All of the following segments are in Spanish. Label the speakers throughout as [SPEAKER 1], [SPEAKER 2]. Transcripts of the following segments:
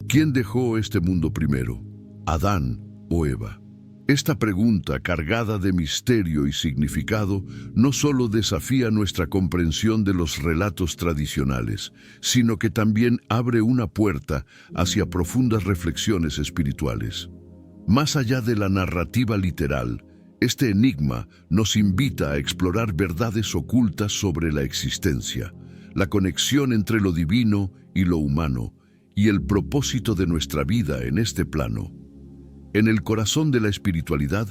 [SPEAKER 1] ¿Quién dejó este mundo primero? ¿Adán o Eva? Esta pregunta, cargada de misterio y significado, no solo desafía nuestra comprensión de los relatos tradicionales, sino que también abre una puerta hacia profundas reflexiones espirituales. Más allá de la narrativa literal, este enigma nos invita a explorar verdades ocultas sobre la existencia, la conexión entre lo divino y lo humano, y el propósito de nuestra vida en este plano. En el corazón de la espiritualidad,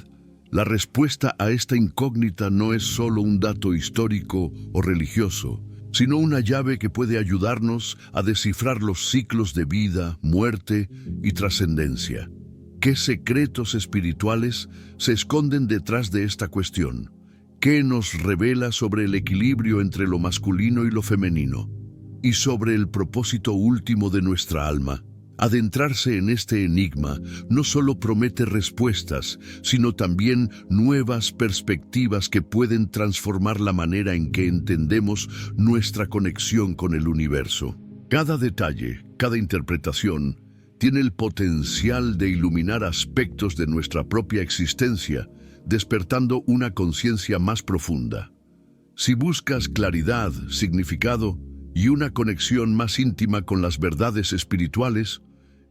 [SPEAKER 1] la respuesta a esta incógnita no es solo un dato histórico o religioso, sino una llave que puede ayudarnos a descifrar los ciclos de vida, muerte y trascendencia. ¿Qué secretos espirituales se esconden detrás de esta cuestión? ¿Qué nos revela sobre el equilibrio entre lo masculino y lo femenino? Y sobre el propósito último de nuestra alma. Adentrarse en este enigma no solo promete respuestas, sino también nuevas perspectivas que pueden transformar la manera en que entendemos nuestra conexión con el universo. Cada detalle, cada interpretación, tiene el potencial de iluminar aspectos de nuestra propia existencia, despertando una conciencia más profunda. Si buscas claridad, significado y una conexión más íntima con las verdades espirituales,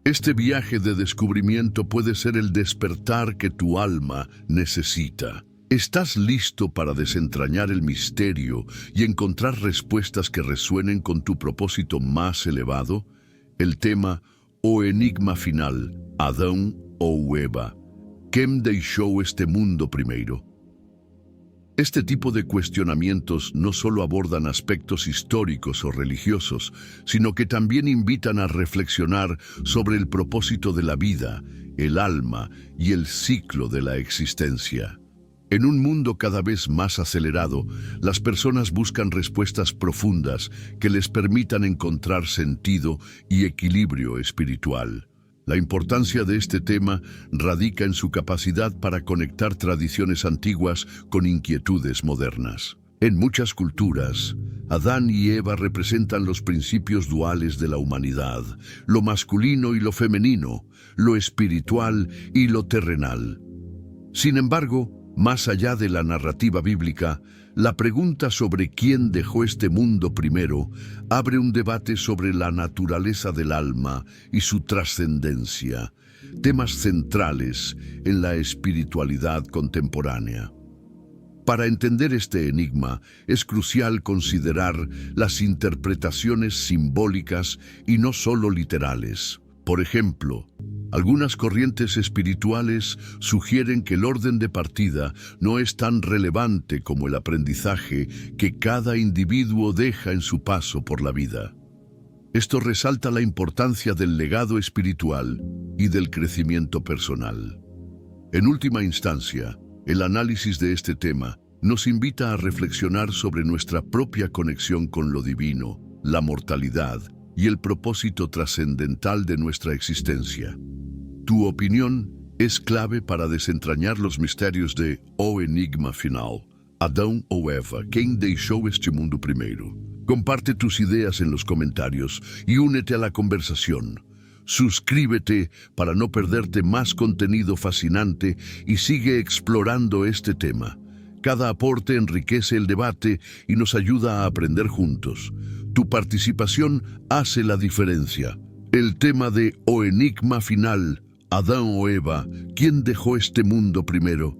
[SPEAKER 1] este viaje de descubrimiento puede ser el despertar que tu alma necesita. ¿Estás listo para desentrañar el misterio y encontrar respuestas que resuenen con tu propósito más elevado? El tema o enigma final, Adán o Eva. ¿Quién dejó este mundo primero? Este tipo de cuestionamientos no solo abordan aspectos históricos o religiosos, sino que también invitan a reflexionar sobre el propósito de la vida, el alma y el ciclo de la existencia. En un mundo cada vez más acelerado, las personas buscan respuestas profundas que les permitan encontrar sentido y equilibrio espiritual. La importancia de este tema radica en su capacidad para conectar tradiciones antiguas con inquietudes modernas. En muchas culturas, Adán y Eva representan los principios duales de la humanidad, lo masculino y lo femenino, lo espiritual y lo terrenal. Sin embargo, más allá de la narrativa bíblica, la pregunta sobre quién dejó este mundo primero abre un debate sobre la naturaleza del alma y su trascendencia, temas centrales en la espiritualidad contemporánea. Para entender este enigma, es crucial considerar las interpretaciones simbólicas y no solo literales. Por ejemplo, algunas corrientes espirituales sugieren que el orden de partida no es tan relevante como el aprendizaje que cada individuo deja en su paso por la vida. Esto resalta la importancia del legado espiritual y del crecimiento personal. En última instancia, el análisis de este tema nos invita a reflexionar sobre nuestra propia conexión con lo divino, la mortalidad y el propósito trascendental de nuestra existencia. Tu opinión es clave para desentrañar los misterios de O enigma final, Adán o Eva, ¿quién dejó este mundo primero? Comparte tus ideas en los comentarios y únete a la conversación. Suscríbete para no perderte más contenido fascinante y sigue explorando este tema. Cada aporte enriquece el debate y nos ayuda a aprender juntos. Tu participación hace la diferencia. El tema de O enigma final, Adán o Eva, ¿quién dejó este mundo primero?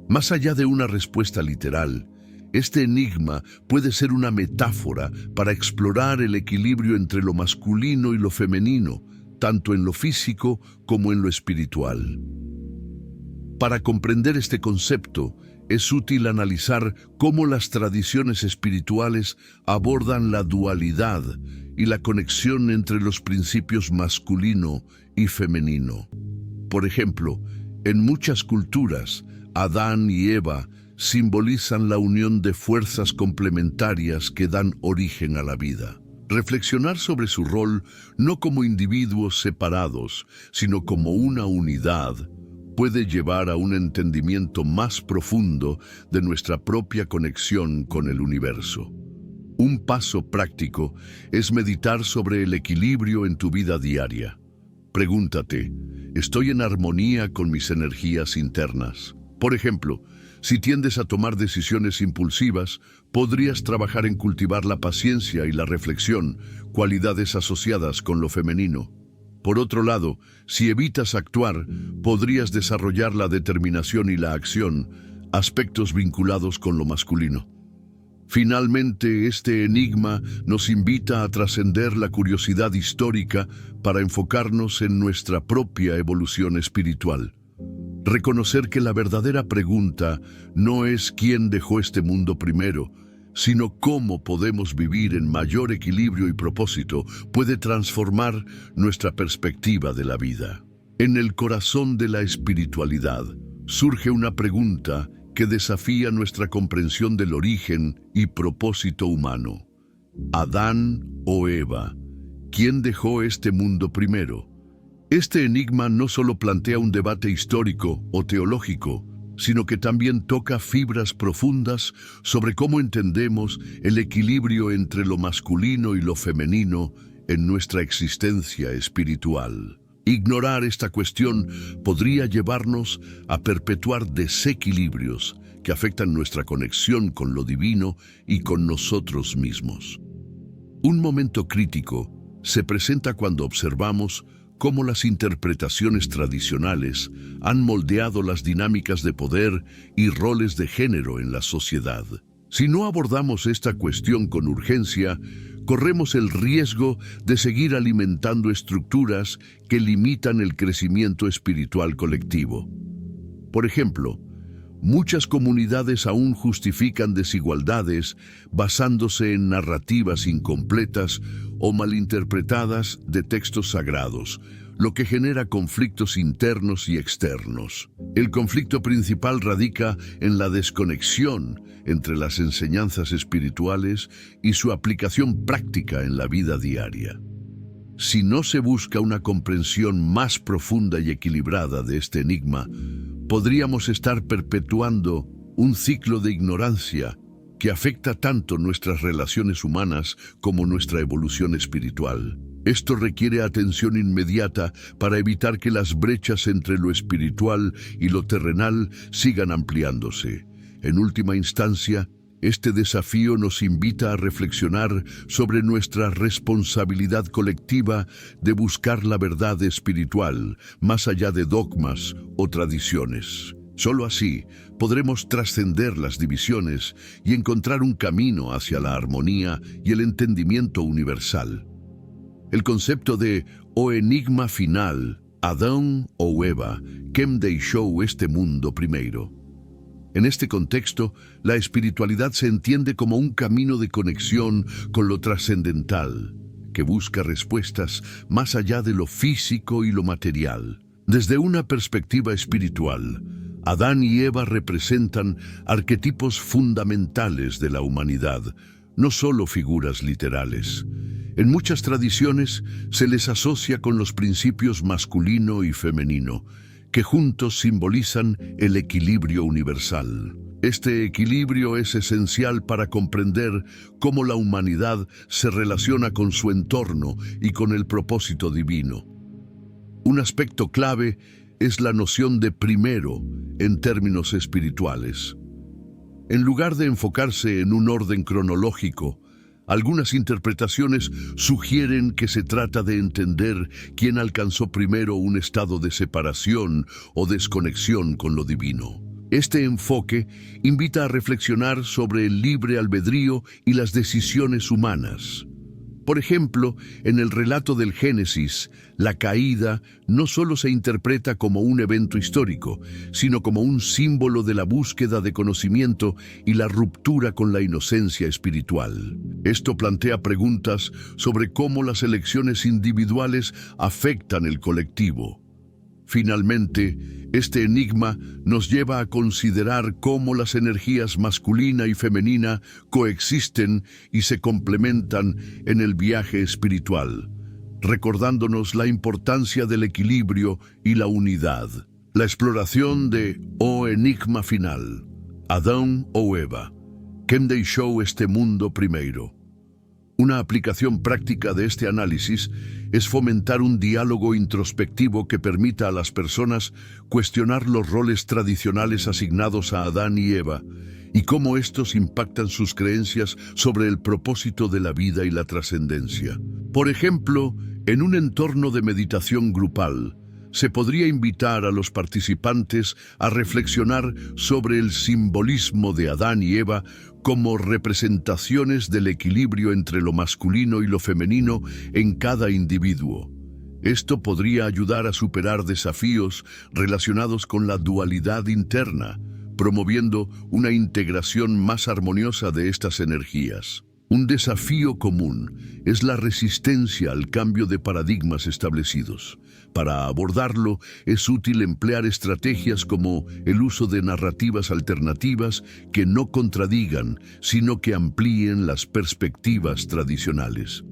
[SPEAKER 1] Más allá de una respuesta literal, este enigma puede ser una metáfora para explorar el equilibrio entre lo masculino y lo femenino, tanto en lo físico como en lo espiritual. Para comprender este concepto, es útil analizar cómo las tradiciones espirituales abordan la dualidad y la conexión entre los principios masculino y femenino. Por ejemplo, en muchas culturas, Adán y Eva simbolizan la unión de fuerzas complementarias que dan origen a la vida. Reflexionar sobre su rol no como individuos separados, sino como una unidad, puede llevar a un entendimiento más profundo de nuestra propia conexión con el universo. Un paso práctico es meditar sobre el equilibrio en tu vida diaria. Pregúntate, ¿estoy en armonía con mis energías internas? Por ejemplo, si tiendes a tomar decisiones impulsivas, podrías trabajar en cultivar la paciencia y la reflexión, cualidades asociadas con lo femenino. Por otro lado, si evitas actuar, podrías desarrollar la determinación y la acción, aspectos vinculados con lo masculino. Finalmente, este enigma nos invita a trascender la curiosidad histórica para enfocarnos en nuestra propia evolución espiritual. Reconocer que la verdadera pregunta no es quién dejó este mundo primero, sino cómo podemos vivir en mayor equilibrio y propósito puede transformar nuestra perspectiva de la vida. En el corazón de la espiritualidad surge una pregunta que desafía nuestra comprensión del origen y propósito humano. ¿Adán o Eva? ¿Quién dejó este mundo primero? Este enigma no solo plantea un debate histórico o teológico, sino que también toca fibras profundas sobre cómo entendemos el equilibrio entre lo masculino y lo femenino en nuestra existencia espiritual. Ignorar esta cuestión podría llevarnos a perpetuar desequilibrios que afectan nuestra conexión con lo divino y con nosotros mismos. Un momento crítico se presenta cuando observamos cómo las interpretaciones tradicionales han moldeado las dinámicas de poder y roles de género en la sociedad. Si no abordamos esta cuestión con urgencia, corremos el riesgo de seguir alimentando estructuras que limitan el crecimiento espiritual colectivo. Por ejemplo, muchas comunidades aún justifican desigualdades basándose en narrativas incompletas o malinterpretadas de textos sagrados, lo que genera conflictos internos y externos. El conflicto principal radica en la desconexión entre las enseñanzas espirituales y su aplicación práctica en la vida diaria. Si no se busca una comprensión más profunda y equilibrada de este enigma, podríamos estar perpetuando un ciclo de ignorancia que afecta tanto nuestras relaciones humanas como nuestra evolución espiritual. Esto requiere atención inmediata para evitar que las brechas entre lo espiritual y lo terrenal sigan ampliándose. En última instancia, este desafío nos invita a reflexionar sobre nuestra responsabilidad colectiva de buscar la verdad espiritual, más allá de dogmas o tradiciones. Solo así podremos trascender las divisiones y encontrar un camino hacia la armonía y el entendimiento universal. El concepto de o enigma final, Adán o Eva, ¿quién dejó este mundo primero? En este contexto, la espiritualidad se entiende como un camino de conexión con lo trascendental, que busca respuestas más allá de lo físico y lo material. Desde una perspectiva espiritual, Adán y Eva representan arquetipos fundamentales de la humanidad, no solo figuras literales. En muchas tradiciones se les asocia con los principios masculino y femenino, que juntos simbolizan el equilibrio universal. Este equilibrio es esencial para comprender cómo la humanidad se relaciona con su entorno y con el propósito divino. Un aspecto clave es la noción de primero en términos espirituales. En lugar de enfocarse en un orden cronológico, algunas interpretaciones sugieren que se trata de entender quién alcanzó primero un estado de separación o desconexión con lo divino. Este enfoque invita a reflexionar sobre el libre albedrío y las decisiones humanas. Por ejemplo, en el relato del Génesis, la caída no solo se interpreta como un evento histórico, sino como un símbolo de la búsqueda de conocimiento y la ruptura con la inocencia espiritual. Esto plantea preguntas sobre cómo las elecciones individuales afectan el colectivo. Finalmente, este enigma nos lleva a considerar cómo las energías masculina y femenina coexisten y se complementan en el viaje espiritual, recordándonos la importancia del equilibrio y la unidad. La exploración de O enigma final, Adán o Eva, ¿quién dejó este mundo primero? Una aplicación práctica de este análisis es fomentar un diálogo introspectivo que permita a las personas cuestionar los roles tradicionales asignados a Adán y Eva y cómo estos impactan sus creencias sobre el propósito de la vida y la trascendencia. Por ejemplo, en un entorno de meditación grupal, se podría invitar a los participantes a reflexionar sobre el simbolismo de Adán y Eva como representaciones del equilibrio entre lo masculino y lo femenino en cada individuo. Esto podría ayudar a superar desafíos relacionados con la dualidad interna, promoviendo una integración más armoniosa de estas energías. Un desafío común es la resistencia al cambio de paradigmas establecidos. Para abordarlo, es útil emplear estrategias como el uso de narrativas alternativas que no contradigan, sino que amplíen las perspectivas tradicionales.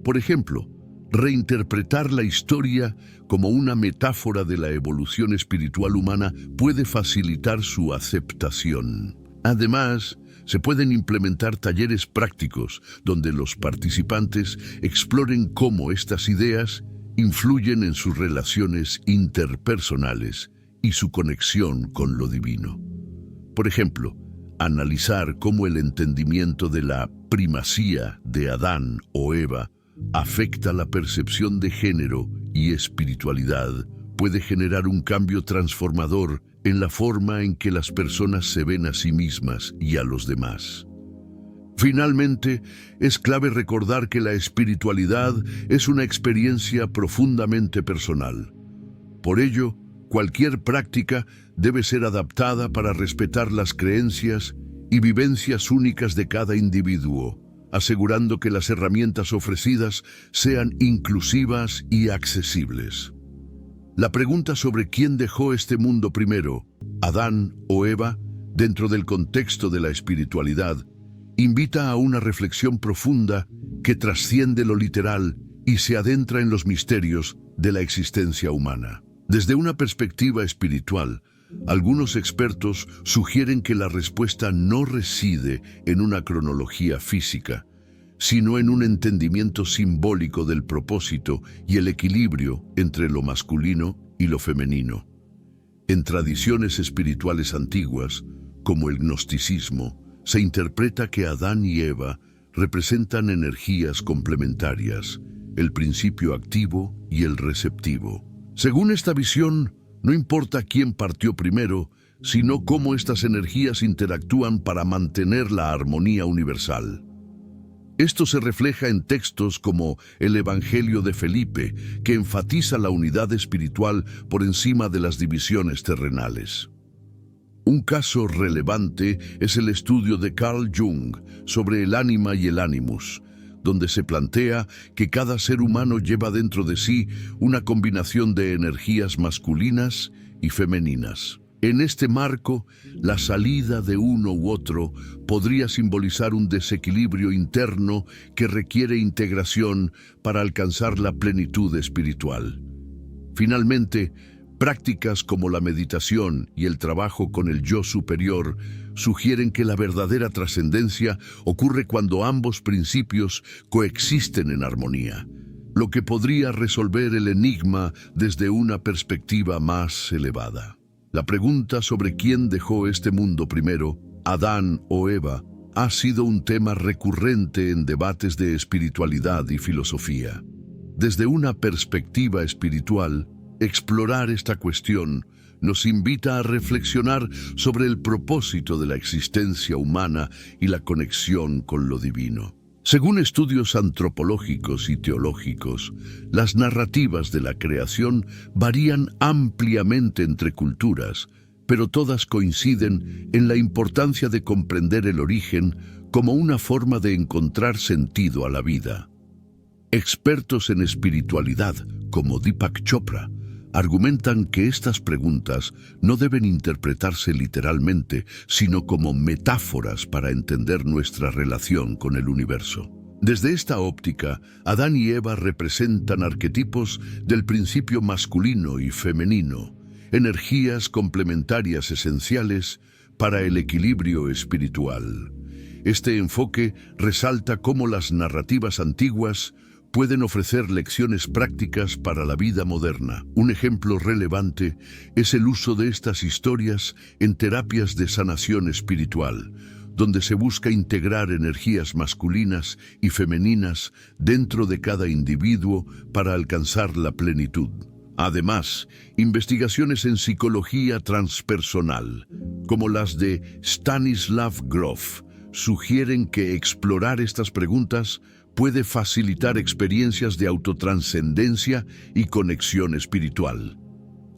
[SPEAKER 1] Por ejemplo, reinterpretar la historia como una metáfora de la evolución espiritual humana puede facilitar su aceptación. Además, se pueden implementar talleres prácticos donde los participantes exploren cómo estas ideas influyen en sus relaciones interpersonales y su conexión con lo divino. Por ejemplo, analizar cómo el entendimiento de la primacía de Adán o Eva afecta la percepción de género y espiritualidad puede generar un cambio transformador en la forma en que las personas se ven a sí mismas y a los demás. Finalmente, es clave recordar que la espiritualidad es una experiencia profundamente personal. Por ello, cualquier práctica debe ser adaptada para respetar las creencias y vivencias únicas de cada individuo, asegurando que las herramientas ofrecidas sean inclusivas y accesibles. La pregunta sobre quién dejó este mundo primero, Adán o Eva, dentro del contexto de la espiritualidad, invita a una reflexión profunda que trasciende lo literal y se adentra en los misterios de la existencia humana. Desde una perspectiva espiritual, algunos expertos sugieren que la respuesta no reside en una cronología física, sino en un entendimiento simbólico del propósito y el equilibrio entre lo masculino y lo femenino. En tradiciones espirituales antiguas, como el gnosticismo, se interpreta que Adán y Eva representan energías complementarias, el principio activo y el receptivo. Según esta visión, no importa quién partió primero, sino cómo estas energías interactúan para mantener la armonía universal. Esto se refleja en textos como el Evangelio de Felipe, que enfatiza la unidad espiritual por encima de las divisiones terrenales. Un caso relevante es el estudio de Carl Jung sobre el ánima y el ánimus, donde se plantea que cada ser humano lleva dentro de sí una combinación de energías masculinas y femeninas. En este marco, la salida de uno u otro podría simbolizar un desequilibrio interno que requiere integración para alcanzar la plenitud espiritual. Finalmente, prácticas como la meditación y el trabajo con el yo superior sugieren que la verdadera trascendencia ocurre cuando ambos principios coexisten en armonía, lo que podría resolver el enigma desde una perspectiva más elevada. La pregunta sobre quién dejó este mundo primero, Adán o Eva, ha sido un tema recurrente en debates de espiritualidad y filosofía. Desde una perspectiva espiritual, explorar esta cuestión nos invita a reflexionar sobre el propósito de la existencia humana y la conexión con lo divino. Según estudios antropológicos y teológicos, las narrativas de la creación varían ampliamente entre culturas, pero todas coinciden en la importancia de comprender el origen como una forma de encontrar sentido a la vida. Expertos en espiritualidad, como Deepak Chopra, argumentan que estas preguntas no deben interpretarse literalmente, sino como metáforas para entender nuestra relación con el universo. Desde esta óptica, Adán y Eva representan arquetipos del principio masculino y femenino, energías complementarias esenciales para el equilibrio espiritual. Este enfoque resalta cómo las narrativas antiguas pueden ofrecer lecciones prácticas para la vida moderna. Un ejemplo relevante es el uso de estas historias en terapias de sanación espiritual, donde se busca integrar energías masculinas y femeninas dentro de cada individuo para alcanzar la plenitud. Además, investigaciones en psicología transpersonal, como las de Stanislav Grof, sugieren que explorar estas preguntas puede facilitar experiencias de autotranscendencia y conexión espiritual.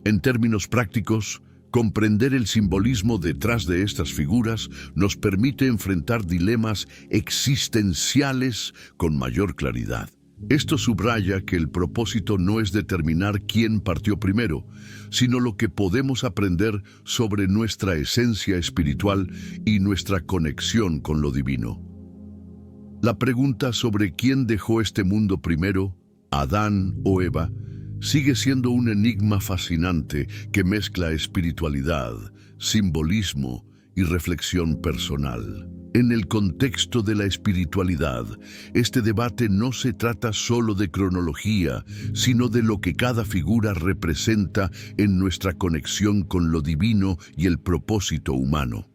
[SPEAKER 1] En términos prácticos, comprender el simbolismo detrás de estas figuras nos permite enfrentar dilemas existenciales con mayor claridad. Esto subraya que el propósito no es determinar quién partió primero, sino lo que podemos aprender sobre nuestra esencia espiritual y nuestra conexión con lo divino. La pregunta sobre quién dejó este mundo primero, Adán o Eva, sigue siendo un enigma fascinante que mezcla espiritualidad, simbolismo y reflexión personal. En el contexto de la espiritualidad, este debate no se trata solo de cronología, sino de lo que cada figura representa en nuestra conexión con lo divino y el propósito humano.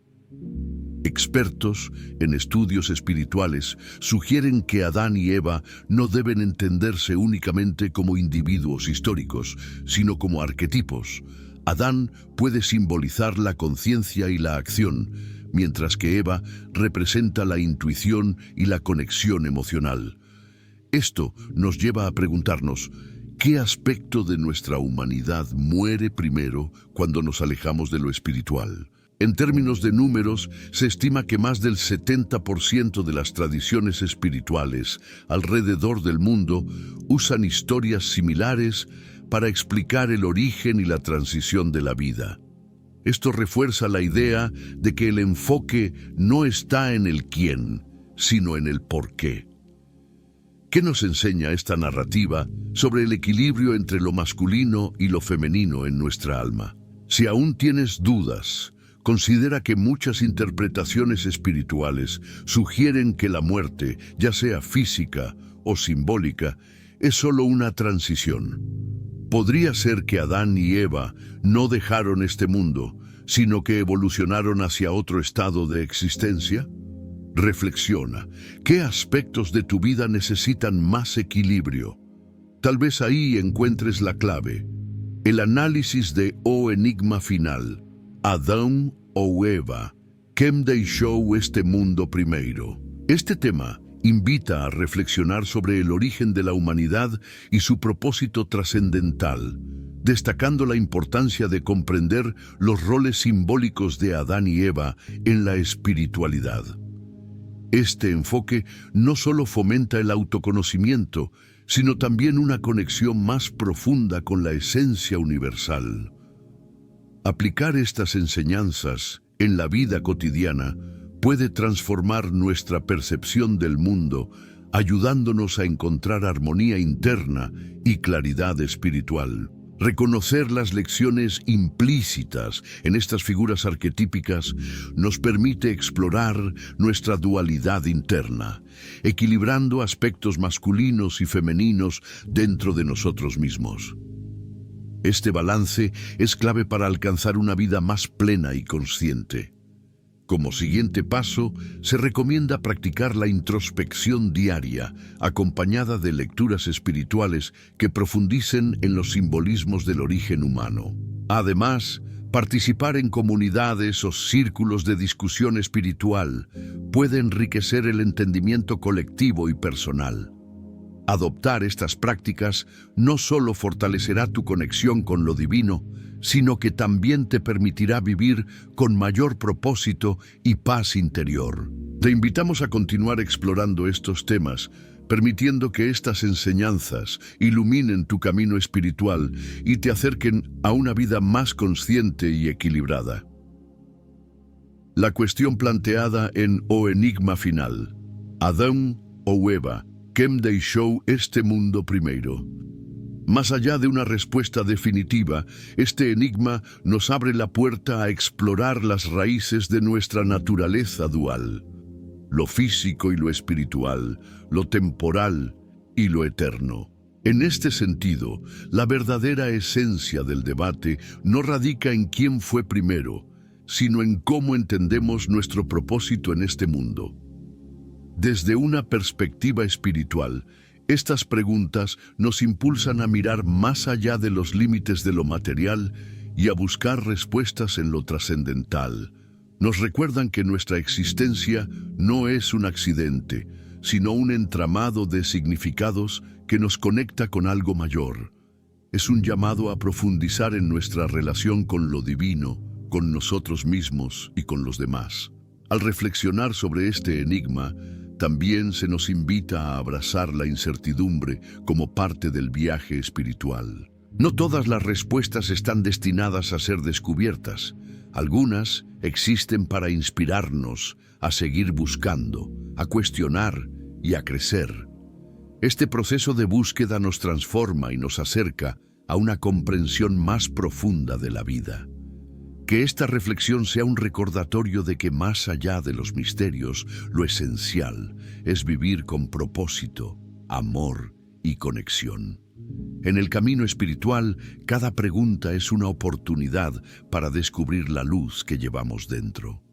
[SPEAKER 1] Expertos en estudios espirituales sugieren que Adán y Eva no deben entenderse únicamente como individuos históricos, sino como arquetipos. Adán puede simbolizar la conciencia y la acción, mientras que Eva representa la intuición y la conexión emocional. Esto nos lleva a preguntarnos, ¿qué aspecto de nuestra humanidad muere primero cuando nos alejamos de lo espiritual? En términos de números, se estima que más del 70% de las tradiciones espirituales alrededor del mundo usan historias similares para explicar el origen y la transición de la vida. Esto refuerza la idea de que el enfoque no está en el quién, sino en el por qué. ¿Qué nos enseña esta narrativa sobre el equilibrio entre lo masculino y lo femenino en nuestra alma? Si aún tienes dudas, considera que muchas interpretaciones espirituales sugieren que la muerte, ya sea física o simbólica, es solo una transición. ¿Podría ser que Adán y Eva no dejaron este mundo, sino que evolucionaron hacia otro estado de existencia? Reflexiona, ¿qué aspectos de tu vida necesitan más equilibrio? Tal vez ahí encuentres la clave. El análisis de O enigma final. Adán o Eva, ¿quién deixó este mundo primero? Este tema invita a reflexionar sobre el origen de la humanidad y su propósito trascendental, destacando la importancia de comprender los roles simbólicos de Adán y Eva en la espiritualidad. Este enfoque no solo fomenta el autoconocimiento, sino también una conexión más profunda con la esencia universal. Aplicar estas enseñanzas en la vida cotidiana puede transformar nuestra percepción del mundo, ayudándonos a encontrar armonía interna y claridad espiritual. Reconocer las lecciones implícitas en estas figuras arquetípicas nos permite explorar nuestra dualidad interna, equilibrando aspectos masculinos y femeninos dentro de nosotros mismos. Este balance es clave para alcanzar una vida más plena y consciente. Como siguiente paso, se recomienda practicar la introspección diaria, acompañada de lecturas espirituales que profundicen en los simbolismos del origen humano. Además, participar en comunidades o círculos de discusión espiritual puede enriquecer el entendimiento colectivo y personal. Adoptar estas prácticas no solo fortalecerá tu conexión con lo divino, sino que también te permitirá vivir con mayor propósito y paz interior. Te invitamos a continuar explorando estos temas, permitiendo que estas enseñanzas iluminen tu camino espiritual y te acerquen a una vida más consciente y equilibrada. La cuestión planteada en O enigma final. Adán o Eva, ¿quién deixó este mundo primero? Más allá de una respuesta definitiva, este enigma nos abre la puerta a explorar las raíces de nuestra naturaleza dual. lo físico y lo espiritual, lo temporal y lo eterno. En este sentido, la verdadera esencia del debate no radica en quién fue primero, sino en cómo entendemos nuestro propósito en este mundo. Desde una perspectiva espiritual, estas preguntas nos impulsan a mirar más allá de los límites de lo material y a buscar respuestas en lo trascendental. Nos recuerdan que nuestra existencia no es un accidente, sino un entramado de significados que nos conecta con algo mayor. Es un llamado a profundizar en nuestra relación con lo divino, con nosotros mismos y con los demás. Al reflexionar sobre este enigma, también se nos invita a abrazar la incertidumbre como parte del viaje espiritual. No todas las respuestas están destinadas a ser descubiertas. Algunas existen para inspirarnos a seguir buscando, a cuestionar y a crecer. Este proceso de búsqueda nos transforma y nos acerca a una comprensión más profunda de la vida. Que esta reflexión sea un recordatorio de que más allá de los misterios, lo esencial es vivir con propósito, amor y conexión. En el camino espiritual, cada pregunta es una oportunidad para descubrir la luz que llevamos dentro.